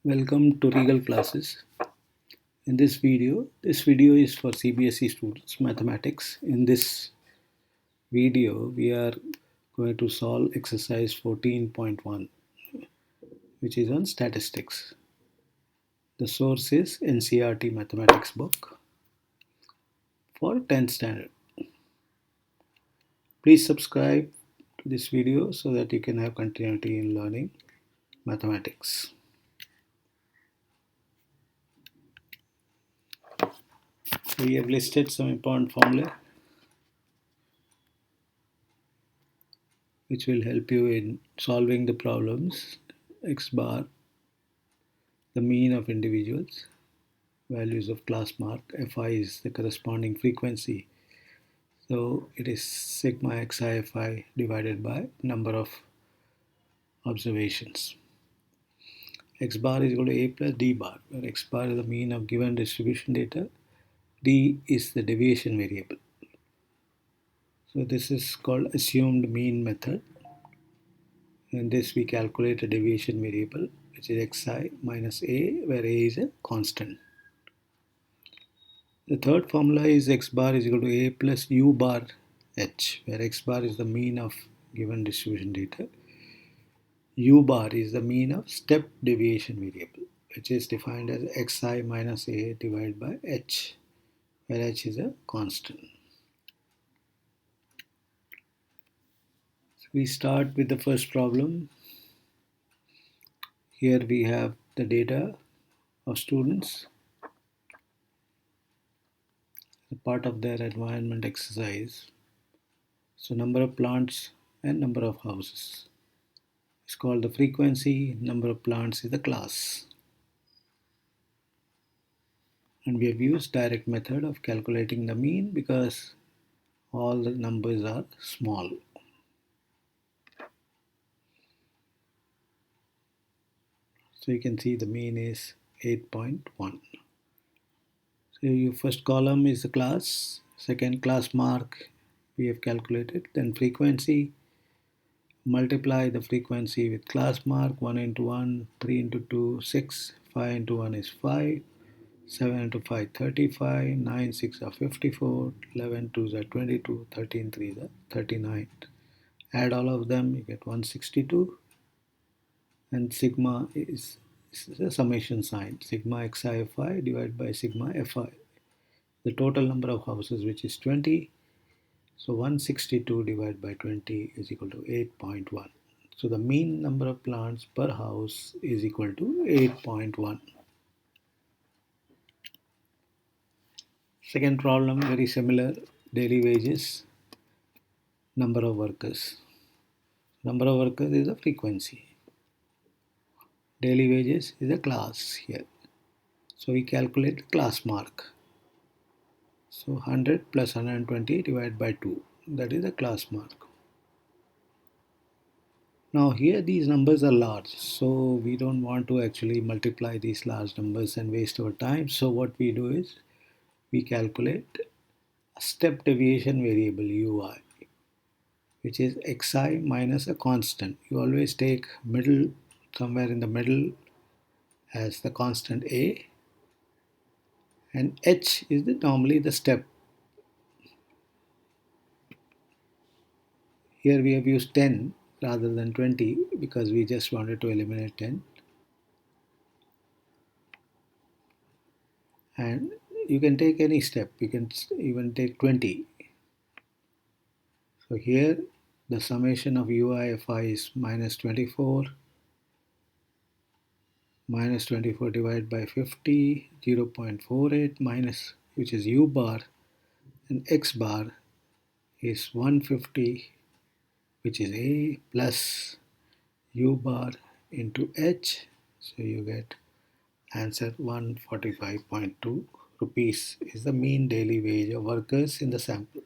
Welcome to Regal Classes. In this video is for CBSE students, mathematics. In this video, we are going to solve exercise 14.1, which is on statistics. The source is NCERT mathematics book for 10th standard. Please subscribe to this video so that you can have continuity in learning mathematics. We have listed some important formulae which will help you in solving the problems. X bar, the mean of individuals, values of class mark, Fi is the corresponding frequency. So it is sigma xi Fi divided by number of observations. X bar is equal to A plus D bar, where X bar is the mean of given distribution data, D is the deviation variable. So this is called assumed mean method. In this we calculate a deviation variable, which is xi minus A, where A is a constant. The third formula is x bar is equal to A plus U bar H, where x bar is the mean of given distribution data. U bar is the mean of step deviation variable, which is defined as xi minus A divided by H, where H is a constant. So we start with the first problem. Here we have the data of students, a part of their environment exercise. So number of plants and number of houses is called the frequency, number of plants is the class. And we have used direct method of calculating the mean because all the numbers are small. So you can see the mean is 8.1. So your first column is the class, second class mark we have calculated, then frequency, multiply the frequency with class mark, 1 into 1, 3 into 2, 6, 5 into 1 is 5, 7 into 5, 35, 9, 6 are 54, 11 2s are 22, 13 3s are 39. Add all of them, you get 162, and sigma is a summation sign, sigma xi fi divided by sigma fi. The total number of houses, which is 20, so 162 divided by 20 is equal to 8.1. So the mean number of plants per house is equal to 8.1. Second problem, very similar, daily wages, number of workers. Number of workers is the frequency. Daily wages is a class here. So we calculate class mark. So 100 plus 120 divided by 2, that is the class mark. Now here these numbers are large, so we don't want to actually multiply these large numbers and waste our time. So what we do is we calculate a step deviation variable ui, which is xi minus a constant. You always take middle, somewhere in the middle as the constant a, and h is normally the step. Here we have used 10 rather than 20 because we just wanted to eliminate 10. And you can take any step, you can even take 20. So here the summation of ui fi is minus 24, minus 24 divided by 50, 0.48 minus, which is u bar, and x bar is 150, which is a, plus u bar into h, so you get answer 145.2 rupees is the mean daily wage of workers in the sample.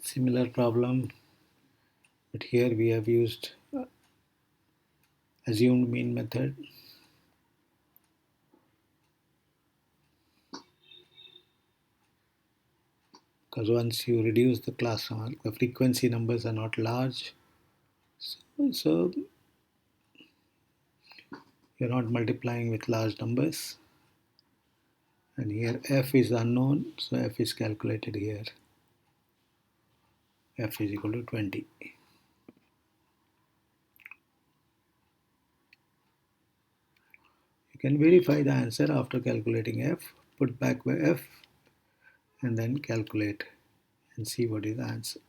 Similar problem, but here we have used assumed mean method. Because once you reduce the class mark, the frequency numbers are not large. So We're not multiplying with large numbers. And here f is unknown, so f is calculated here. F is equal to 20. You can verify the answer after calculating f, put back f, and then calculate and see what is the answer.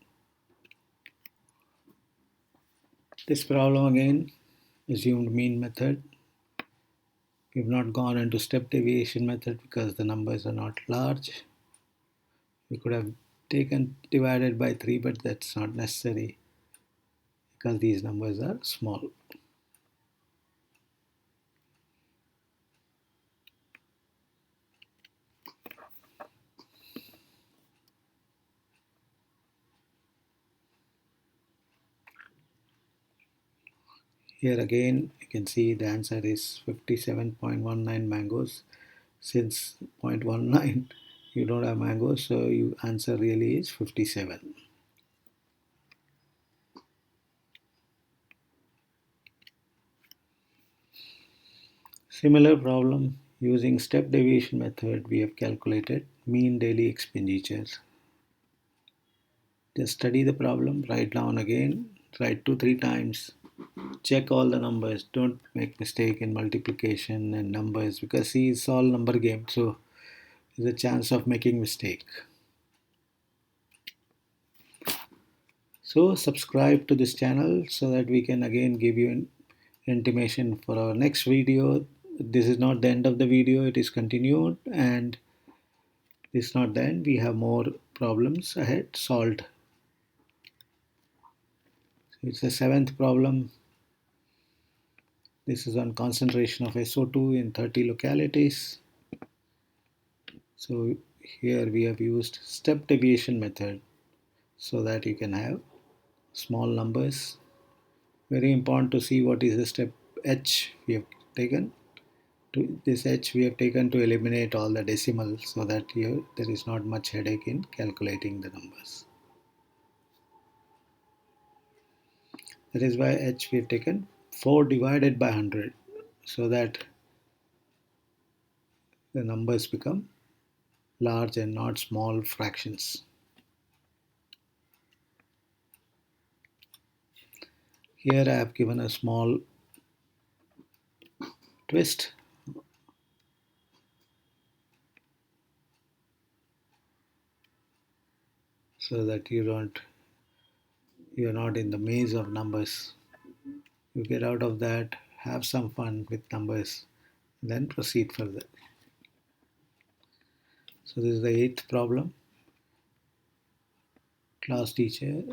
This problem again, assumed mean method. We've not gone into step deviation method because the numbers are not large. We could have taken divided by 3, but that's not necessary because these numbers are small. Here again, you can see the answer is 57.19 mangoes. Since 0.19 you don't have mangoes, so your answer really is 57. Similar problem, using step deviation method, we have calculated mean daily expenditure. Just study the problem, write down again, write 2-3 times, check all the numbers, don't make mistake in multiplication and numbers, because see, it's all number game, so there's a chance of making mistake. So subscribe to this channel so that we can again give you an intimation for our next video. This is not the end of the video, it is continued, and this is not the end. We have more problems ahead solved. It's the 7th problem. This is on concentration of SO2 in 30 localities. So here we have used step deviation method so that you can have small numbers. Very important to see what is the step H we have taken. This H we have taken to eliminate all the decimals so that here there is not much headache in calculating the numbers. That is why H we have taken 4 divided by 100 so that the numbers become large and not small fractions. Here I have given a small twist. So that you're not in the maze of numbers. You get out of that, have some fun with numbers, then proceed further. So this is the 8th problem. Class teacher.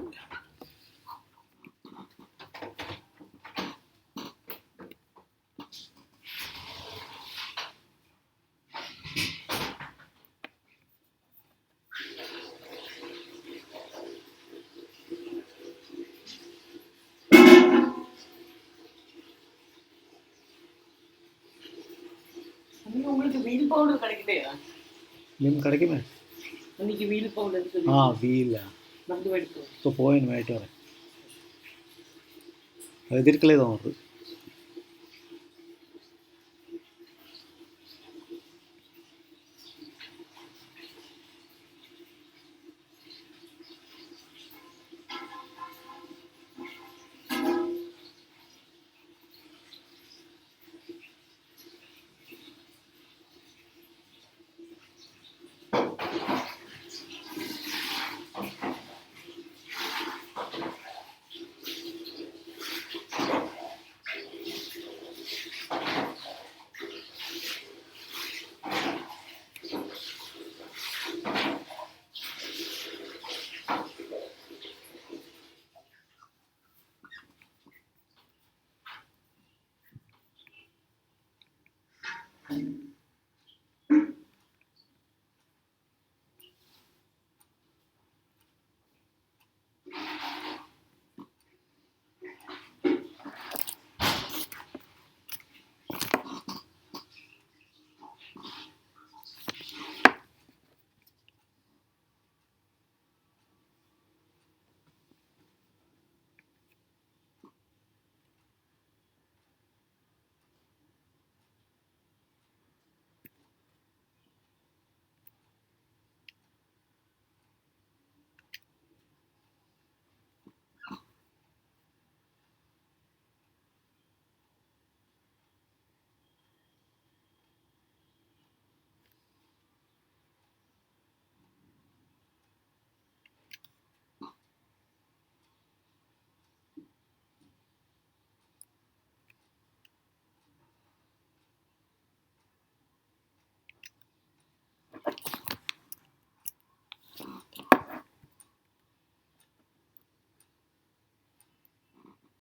உங்களுக்கு wheel powder கிடைக்கலையா? ನಿಮ್ಗೆ கிடைக்குமே? இன்னைக்கு wheel powder சொல்லி wheel வந்து எடுத்து இப்போ போயின்னு வேட்டு வரேன். அது எதிர்க்கலே தான் வருது.